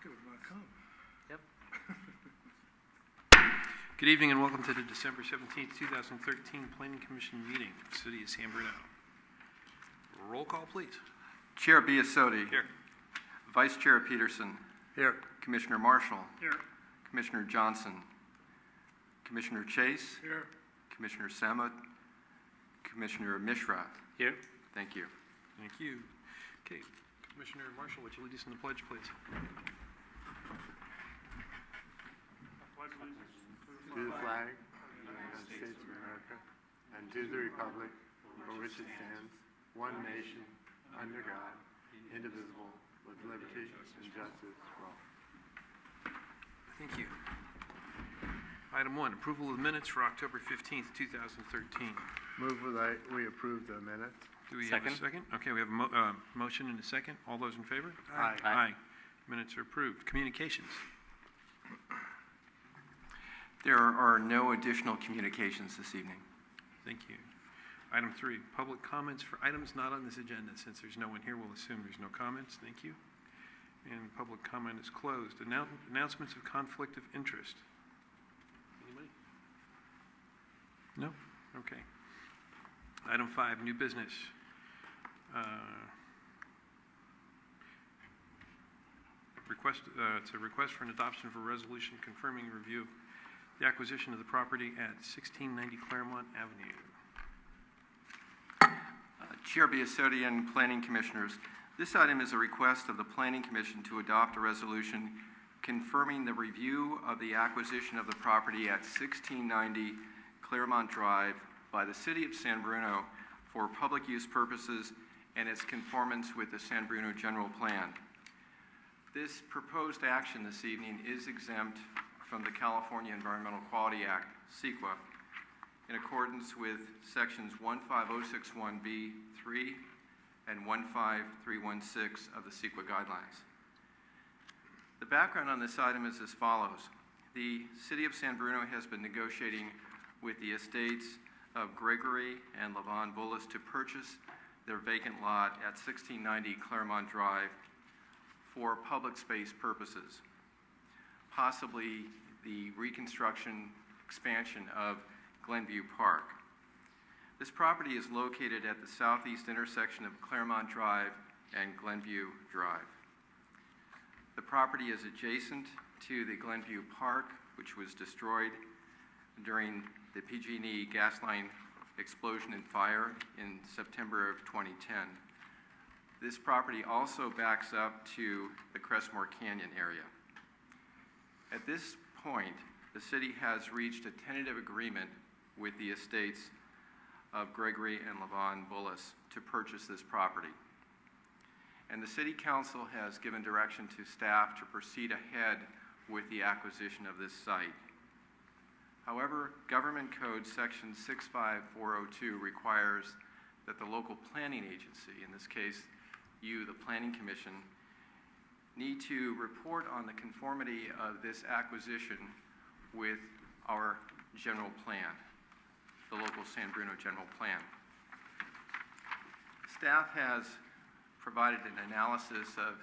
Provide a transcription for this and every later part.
They would not come. Yep. Good evening and welcome to the December 17th, 2013 Planning Commission meeting of the City of San Bruno. Roll call, please. Chair Biasotti. Here. Vice Chair Peterson. Here. Commissioner Marshall. Here. Commissioner Johnson. Commissioner Chase. Here. Commissioner Samut. Commissioner Mishra. Here. Thank you. Thank you. Okay, Commissioner Marshall, would you lead us in the pledge, please? To the flag of the United States of America and to the republic for which it stands, one nation, under God, indivisible, with liberty and justice for all. Thank you. Item 1, approval of the minutes for October 15th, 2013. Move that we approve the minutes. Do we have a second? Okay, we have a motion and a second. All those in favor? Aye. Aye. Minutes are approved. Communications. There are no additional communications this evening. Thank you. Item 3, public comments for items not on this agenda. Since there's no one here, we'll assume there's no comments. Thank you. And public comment is closed. Announcements of conflict of interest. Anybody? No? Okay. Item 5, new business. It's a request for an adoption of a resolution confirming review of the acquisition of the property at 1690 Claremont Avenue. Chair Biasotti and Planning Commissioners, this item is a request of the Planning Commission to adopt a resolution confirming the review of the acquisition of the property at 1690 Claremont Drive by the City of San Bruno for public use purposes and its conformance with the San Bruno General Plan. This proposed action this evening is exempt from the California Environmental Quality Act, CEQA, in accordance with sections 15061B3 and 15316 of the CEQA guidelines. The background on this item is as follows. The City of San Bruno has been negotiating with the estates of Gregory and Levon Bullis to purchase their vacant lot at 1690 Claremont Drive for public space purposes, possibly the reconstruction expansion of Glenview Park. This property is located at the southeast intersection of Claremont Drive and Glenview Drive. The property is adjacent to the Glenview Park, which was destroyed during the PG&E gas line explosion and fire in September of 2010. This property also backs up to the Crestmore Canyon area. At this point, the city has reached a tentative agreement with the estates of Gregory and Levon Bullis to purchase this property. And the City Council has given direction to staff to proceed ahead with the acquisition of this site. However, Government Code Section 65402 requires that the local planning agency, in this case, you, the Planning Commission, need to report on the conformity of this acquisition with our general plan, the local San Bruno general plan. Staff has provided an analysis of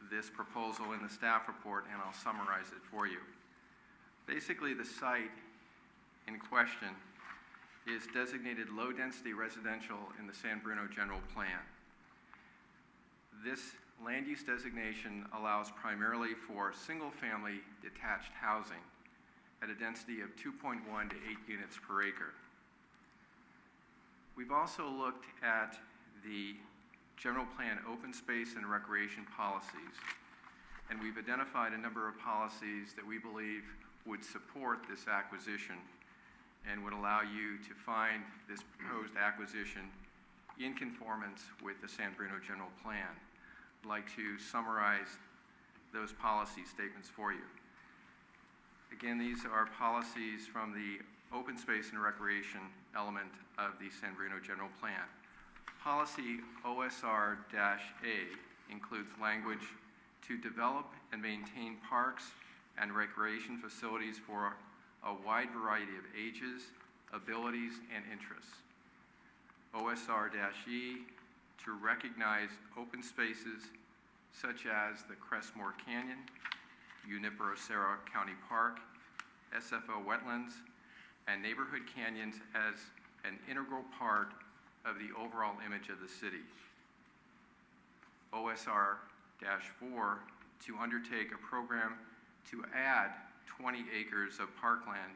this proposal in the staff report, and I'll summarize it for you. Basically, the site in question is designated low-density residential in the San Bruno general plan. This land use designation allows primarily for single-family detached housing at a density of 2.1 to 8 units per acre. We've also looked at the general plan open space and recreation policies, and we've identified a number of policies that we believe would support this acquisition and would allow you to find this proposed acquisition in conformance with the San Bruno general plan. I'd like to summarize those policy statements for you. Again, these are policies from the open space and recreation element of the San Bruno general plan. Policy OSR-A includes language to develop and maintain parks and recreation facilities for a wide variety of ages, abilities, and interests. OSR-E to recognize open spaces such as the Crestmore Canyon, Junipero-Serra County Park, SFO wetlands, and neighborhood canyons as an integral part of the overall image of the city. OSR-4 to undertake a program to add 20 acres of parkland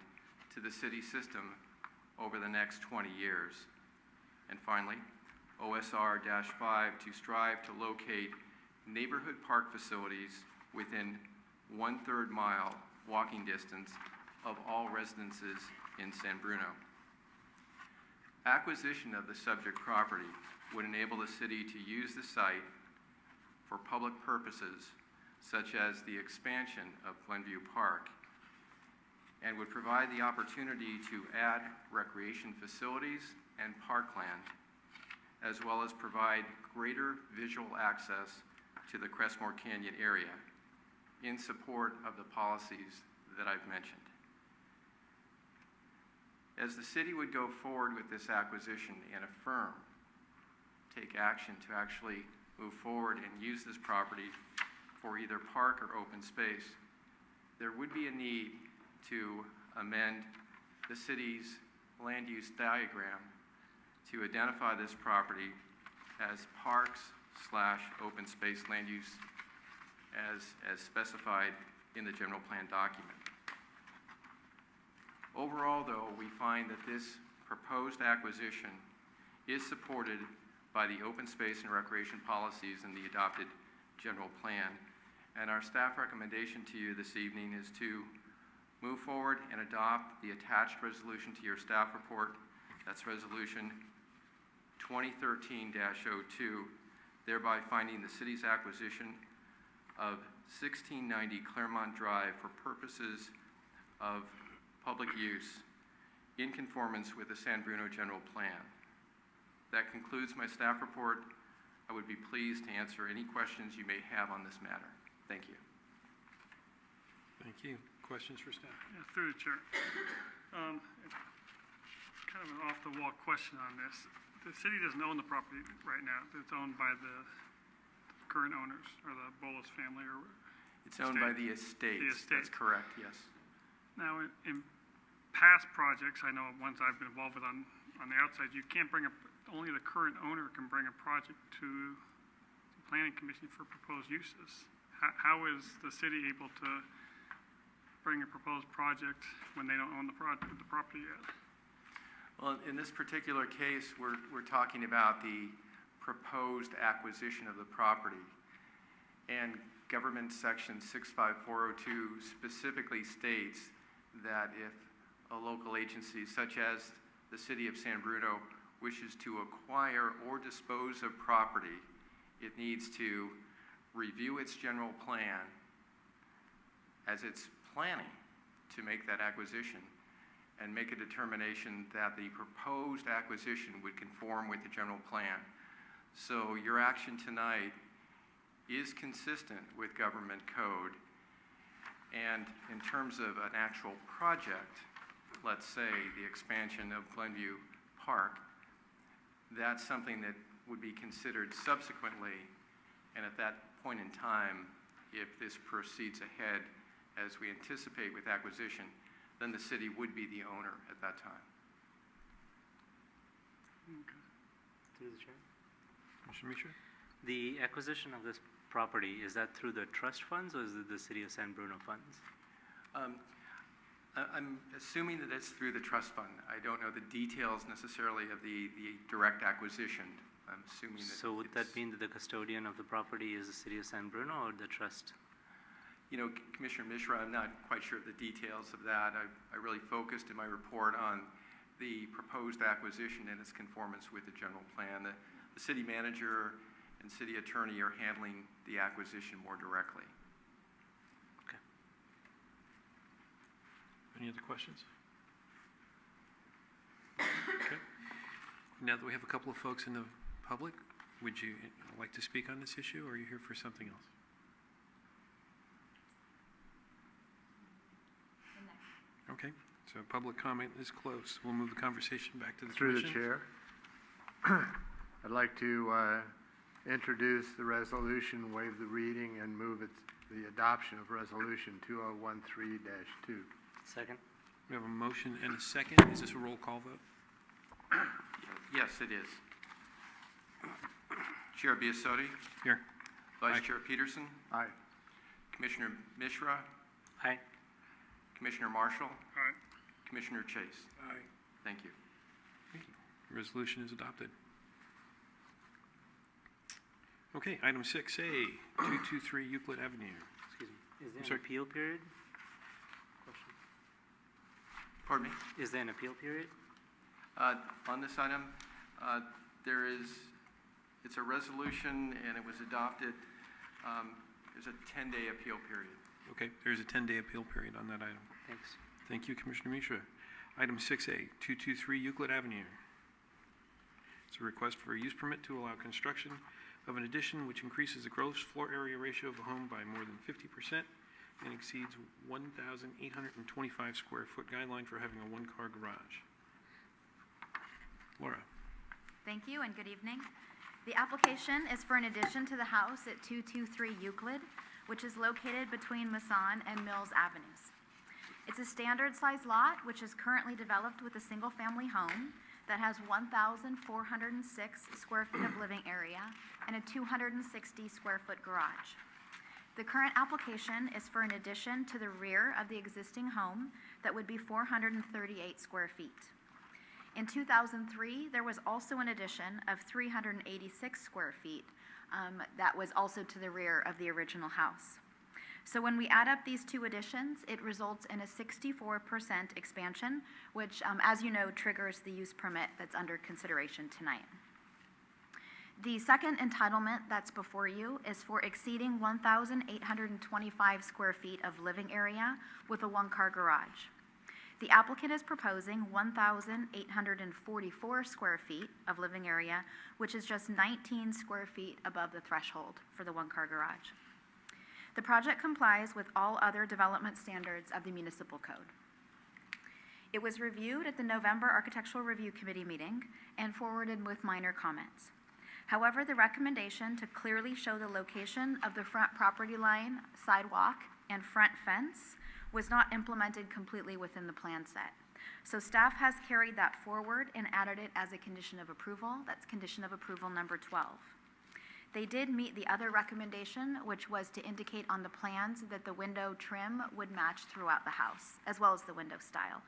to the city system over the next 20 years. And finally, OSR-5 to strive to locate neighborhood park facilities within 1/3 mile walking distance of all residences in San Bruno. Acquisition of the subject property would enable the city to use the site for public purposes, such as the expansion of Glenview Park, and would provide the opportunity to add recreation facilities and parkland, as well as provide greater visual access to the Crestmore Canyon area in support of the policies that I've mentioned. As the city would go forward with this acquisition and affirm, take action to actually move forward and use this property for either park or open space, there would be a need to amend the city's land use diagram to identify this property as parks/open space land use as specified in the general plan document. Overall, though, we find that this proposed acquisition is supported by the open space and recreation policies in the adopted general plan, and our staff recommendation to you this evening is to move forward and adopt the attached resolution to your staff report. That's Resolution 2013-02, thereby finding the city's acquisition of 1690 Claremont Drive for purposes of public use in conformance with the San Bruno General Plan. That concludes my staff report. I would be pleased to answer any questions you may have on this matter. Thank you. Thank you. Questions for staff? Yeah, through the chair. Kind of an off-the-wall question on this. The city doesn't own the property right now. It's owned by the current owners, or the Bolas family, or It's owned by the estates. The estate. That's correct, yes. now in past projects, I know ones I've been involved with on the outside, you can't bring only the current owner can bring a project to the planning commission for proposed uses. How is the city able to bring a proposed project when they don't own the property yet? Well, in this particular case, we're talking about the proposed acquisition of the property. And Government Section 65402 specifically states that if a local agency such as the City of San Bruno wishes to acquire or dispose of property, it needs to review its general plan as it's planning to make that acquisition and make a determination that the proposed acquisition would conform with the general plan. So your action tonight is consistent with government code. And in terms of an actual project, let's say the expansion of Glenview Park, that's something that would be considered subsequently. And at that point in time, if this proceeds ahead as we anticipate with acquisition, then the city would be the owner at that time. Okay. Through the chair. Mr. Mishra? The acquisition of this property, is that through the trust funds or is it the City of San Bruno funds? I'm assuming that it's through the trust fund. I don't know the details necessarily of the direct acquisition. I'm assuming that So would that mean that the custodian of the property is the City of San Bruno or the trust? You know, Commissioner Mishra, I'm not quite sure of the details of that. I really focused in my report on the proposed acquisition and its conformance with the general plan. The city manager and city attorney are handling the acquisition more directly. Okay. Any other questions? Okay. Now that we have a couple of folks in the public, would you like to speak on this issue, or are you here for something else? Okay, so public comment is closed. We'll move the conversation back to the Through the commission. chair, I'd like to introduce the resolution, waive the reading, and move the adoption of Resolution 2013-2. Second? We have a motion and a second. Is this a roll call vote? Yes, it is. Chair Biasotti, Here. Vice Aye. Chair Peterson, Aye. Commissioner Mishra, Aye. Commissioner Marshall, All right. Commissioner Chase. Aye. Thank you. Thank you. Resolution is adopted. Okay, item 6A, 223 Euclid Avenue. Excuse me. Is there sorry. an appeal period? Question. Pardon me? Is there an appeal period? On this item, it's a resolution and it was adopted. There's a 10-day appeal period. Okay, there's a 10-day appeal period on that item. Thanks. Thank you, Commissioner Mishra. Item 6A, 223 Euclid Avenue. It's a request for a use permit to allow construction of an addition which increases the gross floor area ratio of a home by more than 50% and exceeds 1,825 square foot guideline for having a one-car garage. Laura. Thank you and good evening. The application is for an addition to the house at 223 Euclid, which is located between Masson and Mills Avenues. It's a standard size lot, which is currently developed with a single-family home that has 1,406 square feet of living area and a 260 square foot garage. The current application is for an addition to the rear of the existing home that would be 438 square feet. In 2003, there was also an addition of 386 square feet that was also to the rear of the original house. So when we add up these two additions, it results in a 64% expansion, which, as you know, triggers the use permit that's under consideration tonight. The second entitlement that's before you is for exceeding 1,825 square feet of living area with a one-car garage. The applicant is proposing 1,844 square feet of living area, which is just 19 square feet above the threshold for the one-car garage. The project complies with all other development standards of the municipal code. It was reviewed at the November Architectural Review Committee meeting and forwarded with minor comments. However, the recommendation to clearly show the location of the front property line, sidewalk, and front fence was not implemented completely within the plan set. So staff has carried that forward and added it as a condition of approval. That's condition of approval number 12. They did meet the other recommendation, which was to indicate on the plans that the window trim would match throughout the house, as well as the window style.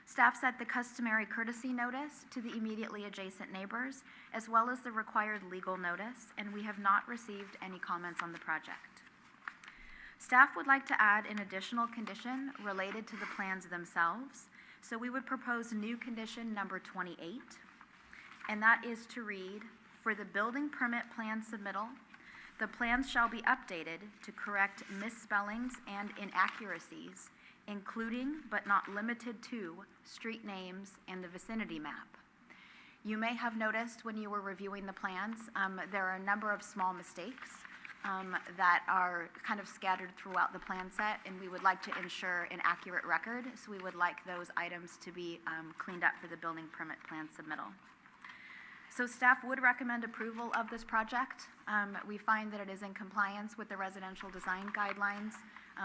Staff sent the customary courtesy notice to the immediately adjacent neighbors, as well as the required legal notice, and we have not received any comments on the project. Staff would like to add an additional condition related to the plans themselves, so we would propose new condition number 28, and that is to read, for the building permit plan submittal, the plans shall be updated to correct misspellings and inaccuracies, including but not limited to street names and the vicinity map. You may have noticed when you were reviewing the plans, there are a number of small mistakes that are kind of scattered throughout the plan set, and we would like to ensure an accurate record, so we would like those items to be cleaned up for the building permit plan submittal. So staff would recommend approval of this project. We find that it is in compliance with the residential design guidelines.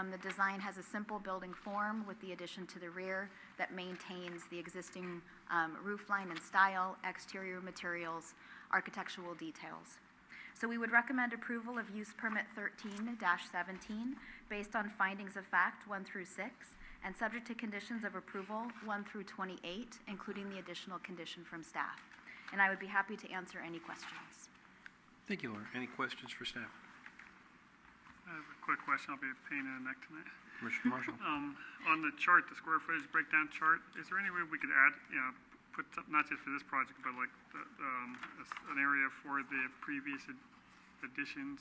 The design has a simple building form with the addition to the rear that maintains the existing roof line and style, exterior materials, architectural details. So we would recommend approval of use permit 13-17 based on findings of fact 1 through 6 and subject to conditions of approval 1 through 28, including the additional condition from staff. And I would be happy to answer any questions. Thank you, Laura. Any questions for staff? I have a quick question. I'll be a pain in the neck tonight. Commissioner Marshall? On the chart, the square footage breakdown chart, is there any way we could add, put some, not just for this project, but like an area for the previous additions?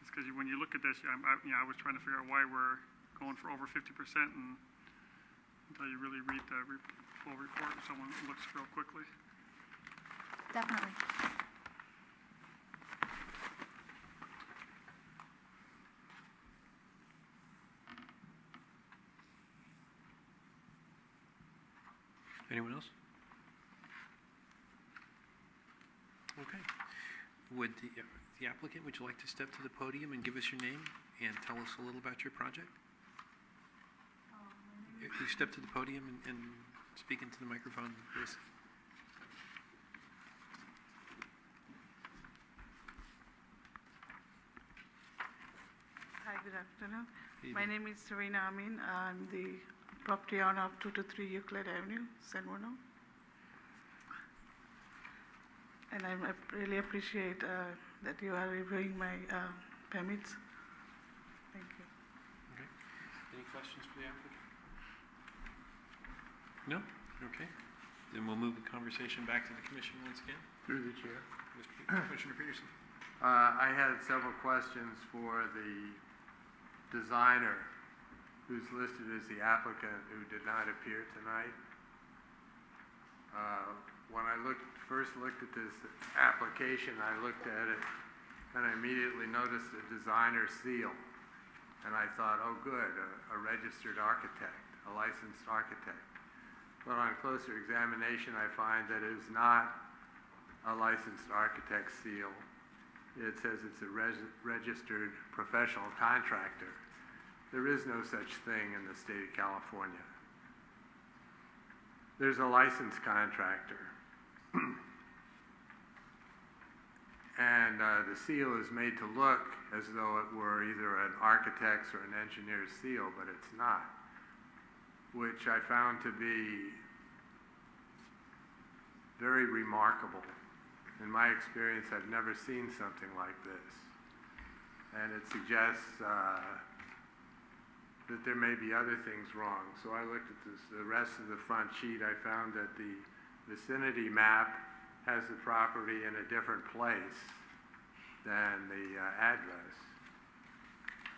It's because when you look at this, I was trying to figure out why we're going for over 50% and until you really read the full report, if someone looks real quickly. Definitely. Anyone else? Okay. Would the applicant, would you like to step to the podium and give us your name and tell us a little about your project? If you step to the podium and speak into the microphone, please. Hi, good afternoon. Good My evening. name is Serena Amin. I'm the property owner of 223 Euclid Avenue, San Bruno. And I really appreciate that you are reviewing my permits. Thank you. Okay. Any questions for the applicant? No? Okay. Then we'll move the conversation back to the commission once again. Through the chair. Commissioner Peterson. I had several questions for the designer who's listed as the applicant who did not appear tonight. When I first looked at this application, I looked at it and I immediately noticed a designer seal. And I thought, oh good, a registered architect, a licensed architect. But on closer examination, I find that it is not a licensed architect seal. It says it's a registered professional contractor. There is no such thing in the state of California. There's a licensed contractor. And the seal is made to look as though it were either an architect's or an engineer's seal, but it's not, which I found to be very remarkable. In my experience, I've never seen something like this. And it suggests that there may be other things wrong. So I looked at the rest of the front sheet. I found that the vicinity map has the property in a different place than the address.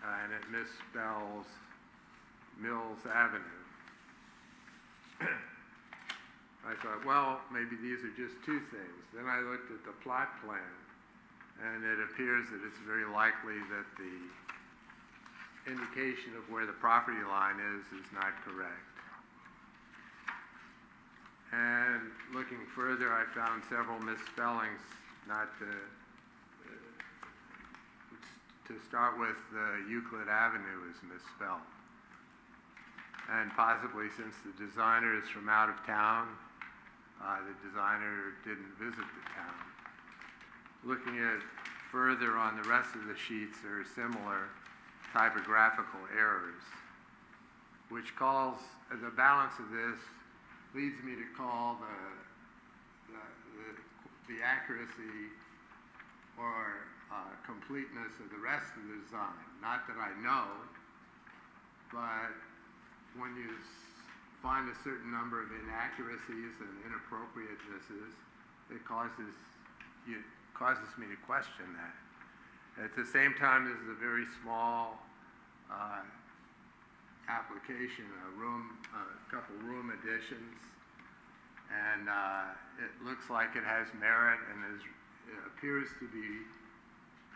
And it misspells Mills Avenue. I thought, well, maybe these are just two things. Then I looked at the plot plan, and it appears that it's very likely that the indication of where the property line is not correct. And looking further, I found several misspellings, not to start with, Euclid Avenue is misspelled. And possibly since the designer is from out of town, the designer didn't visit the town. Looking at further on the rest of the sheets, there are similar typographical errors, which calls, the balance of this leads me to call the accuracy or completeness of the rest of the design. Not that I know, but when you find a certain number of inaccuracies and inappropriatenesses, it causes me to question that. At the same time, this is a very small application, a couple room additions, and it looks like it has merit and it appears to be,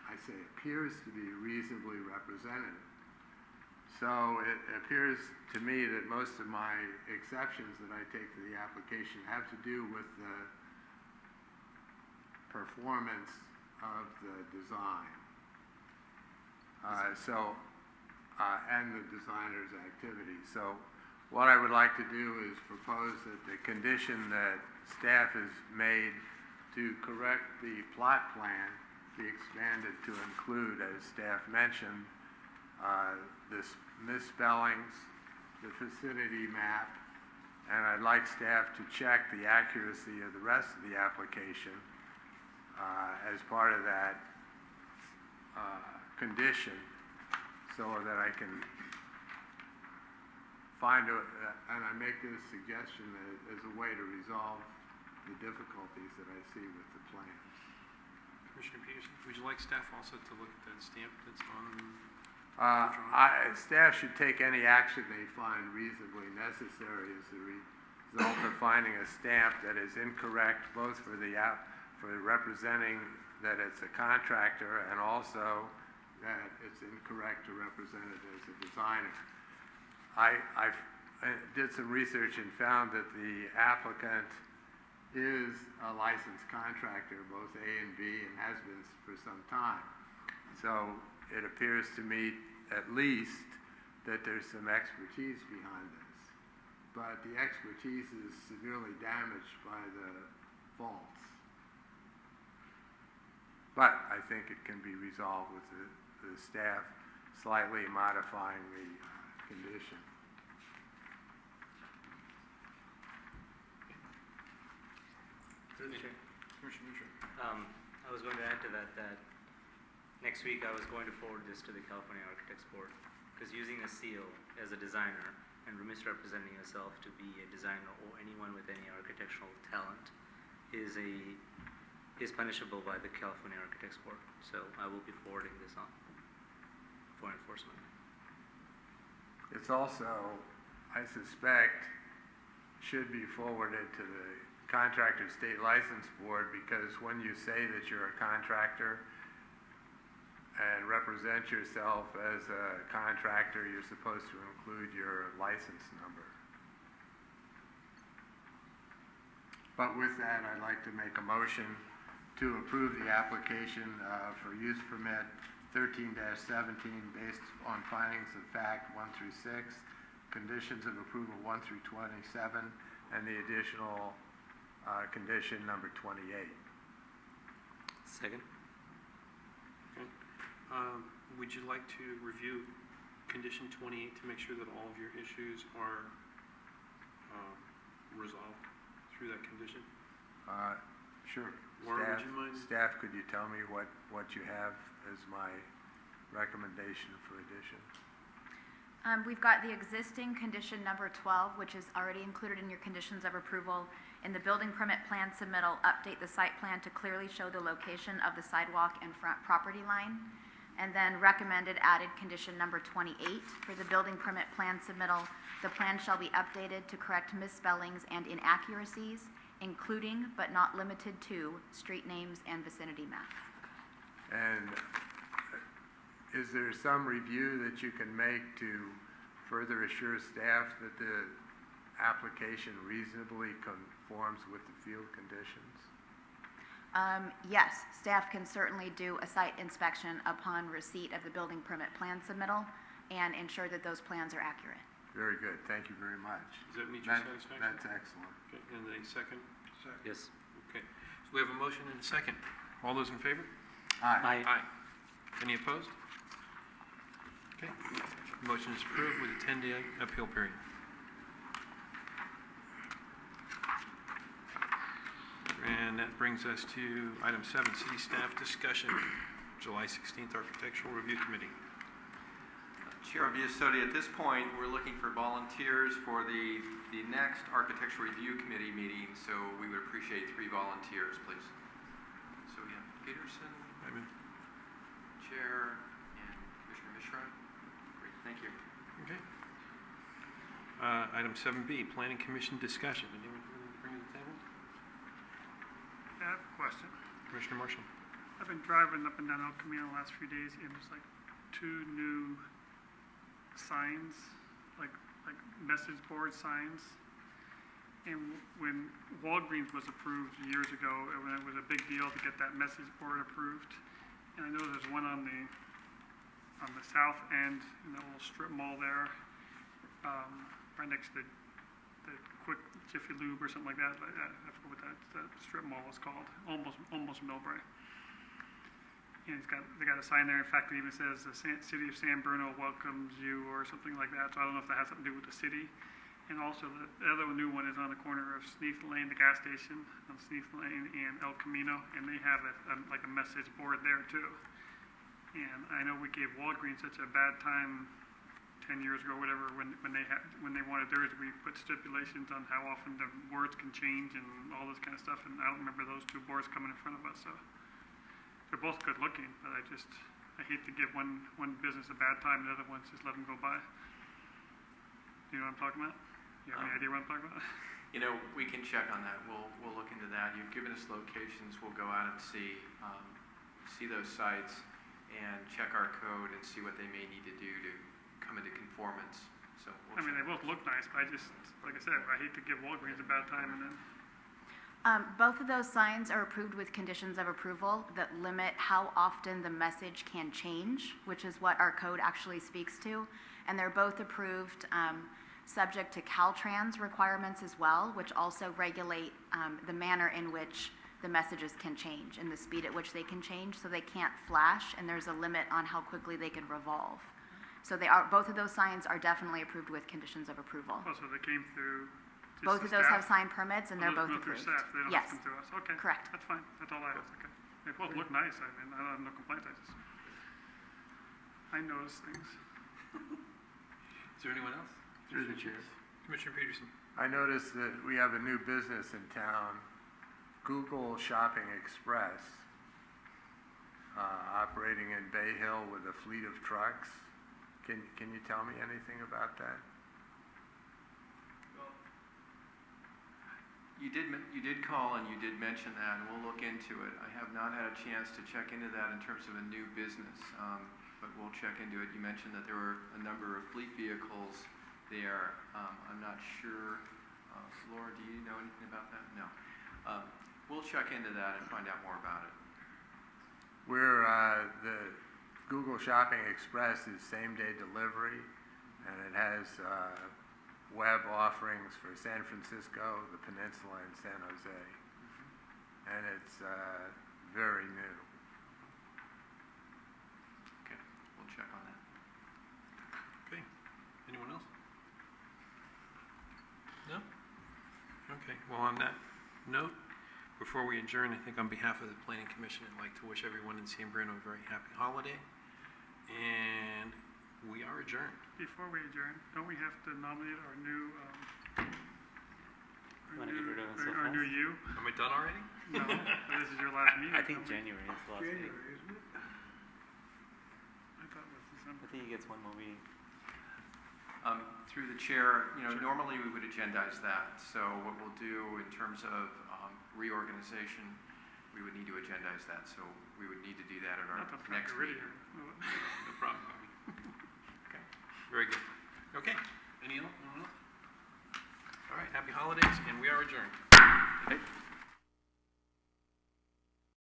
I say appears to be reasonably represented. So it appears to me that most of my exceptions that I take to the application have to do with the performance of the design. And the designer's activity. So what I would like to do is propose that the condition that staff has made to correct the plot plan be expanded to include, as staff mentioned, this misspellings, the vicinity map, and I'd like staff to check the accuracy of the rest of the application as part of that condition, so that I can find and I make this suggestion as a way to resolve the difficulties that I see with the plans. Commissioner Peterson, would you like staff also to look at that stamp that's on? Staff should take any action they find reasonably necessary as a result of finding a stamp that is incorrect, both for representing that it's a contractor and also that it's incorrect to represent it as a designer. I did some research and found that the applicant is a licensed contractor, both A and B, and has been for some time. So it appears to me, at least, that there's some expertise behind this. But the expertise is severely damaged by the faults. But I think it can be resolved with the staff slightly modifying the condition. Commissioner Mitchell. I was going to add to that next week I was going to forward this to the California Architects Board, because using a seal as a designer and misrepresenting yourself to be a designer or anyone with any architectural talent is punishable by the California Architects Board. So I will be forwarding this on for enforcement. It's also, I suspect, should be forwarded to the Contractor State License Board, because when you say that you're a contractor and represent yourself as a contractor, you're supposed to include your license number. But with that, I'd like to make a motion to approve the application for use permit 13-17 based on findings of fact 1 through 6, conditions of approval 1 through 27, and the additional condition number 28. Second? Okay. Would you like to review condition 28 to make sure that all of your issues are resolved through that condition? Sure. Laura, would you mind? Staff, could you tell me what you have as my recommendation for addition? We've got the existing condition number 12, which is already included in your conditions of approval. In the building permit plan submittal, update the site plan to clearly show the location of the sidewalk and front property line. And then recommended added condition number 28 for the building permit plan submittal. The plan shall be updated to correct misspellings and inaccuracies, including but not limited to street names and vicinity maps. And is there some review that you can make to further assure staff that the application reasonably conforms with the field conditions? Yes, staff can certainly do a site inspection upon receipt of the building permit plan submittal and ensure that those plans are accurate. Very good. Thank you very much. Does that meet your satisfaction? That's excellent. Okay. And a second? Yes. Okay. So we have a motion and a second. All those in favor? Aye. Aye. Any opposed? Okay. Motion is approved with a 10-day appeal period. And that brings us to item 7, city staff discussion, July 16th Architectural Review Committee. Chair Biasotti, at this point, we're looking for volunteers for the next Architectural Review Committee meeting, so we would appreciate 3 volunteers, please. So we have Peterson, Chair, and Commissioner Mishra. Great, thank you. Okay. Item 7B, Planning Commission discussion. Anyone bring to the table? I have a question. Commissioner Marshall. I've been driving up and down El Camino the last few days, and there's like 2 new signs, like message board signs. And when Walgreens was approved years ago, it was a big deal to get that message board approved. And I know there's one on the south end in the little strip mall there, right next to the Quick Jiffy Lube or something like that. I forget what that strip mall is called. Almost Millbrae. And they got a sign there. In fact, it even says the City of San Bruno welcomes you or something like that. So I don't know if that has something to do with the city. And also the other new one is on the corner of Sneath Lane, the gas station on Sneath Lane and El Camino, and they have like a message board there too. And I know we gave Walgreens such a bad time 10 years ago, whatever, when they wanted theirs. We put stipulations on how often the words can change and all this kind of stuff. And I don't remember those 2 boards coming in front of us. So they're both good looking, but I hate to give one business a bad time and the other ones just let them go by. You know what I'm talking about? You have any idea what I'm talking about? You know, we can check on that. We'll look into that. You've given us locations. We'll go out and see those sites and check our code and see what they may need to do to come into conformance. So I mean, they both look nice, but I just, like I said, I hate to give Walgreens a bad time and then. Both of those signs are approved with conditions of approval that limit how often the message can change, which is what our code actually speaks to. And they're both approved subject to Caltrans requirements as well, which also regulate the manner in which the messages can change and the speed at which they can change. So they can't flash, and there's a limit on how quickly they can revolve. So both of those signs are definitely approved with conditions of approval. Oh, so they came through just Both the of those have staff? signed permits, and they're Those both go through approved. staff, they don't Yes, come through us, okay. correct. That's fine, that's all I asked, okay. They both look nice, I mean, I have no complaints, I notice things. Is there anyone else? Through the chair. Commissioner Peterson. I noticed that we have a new business in town, Google Shopping Express, operating in Bay Hill with a fleet of trucks. Can you tell me anything about that? You did call and you did mention that, and we'll look into it. I have not had a chance to check into that in terms of a new business, but we'll check into it. You mentioned that there were a number of fleet vehicles there. I'm not sure. Laura, do you know anything about that? No. We'll check into that and find out more about it. The Google Shopping Express is same-day delivery, and it has web offerings for San Francisco, the Peninsula, and San Jose. And it's very new. Okay, we'll check on that. Okay. Anyone else? No? Okay. Well, on that note, before we adjourn, I think on behalf of the Planning Commission, I'd like to wish everyone in San Bruno a very happy holiday. And we are adjourned. Before we adjourn, don't we have to nominate our new, Wanna get rid of it so our new fast? you? Am I done already? No, this is your last meeting. I think don't we? January is the last meeting. I thought it was I December. think he gets one more meeting. Through the chair, Sure. normally we would agendize that. So what we'll do in terms of reorganization, we would need to agendize that. So we would need to do that at our Not to next get rid of meeting. you. No problem, Bobby. Okay. Very good. Okay. Anyone else? All right. Happy holidays, and we are adjourned. Okay.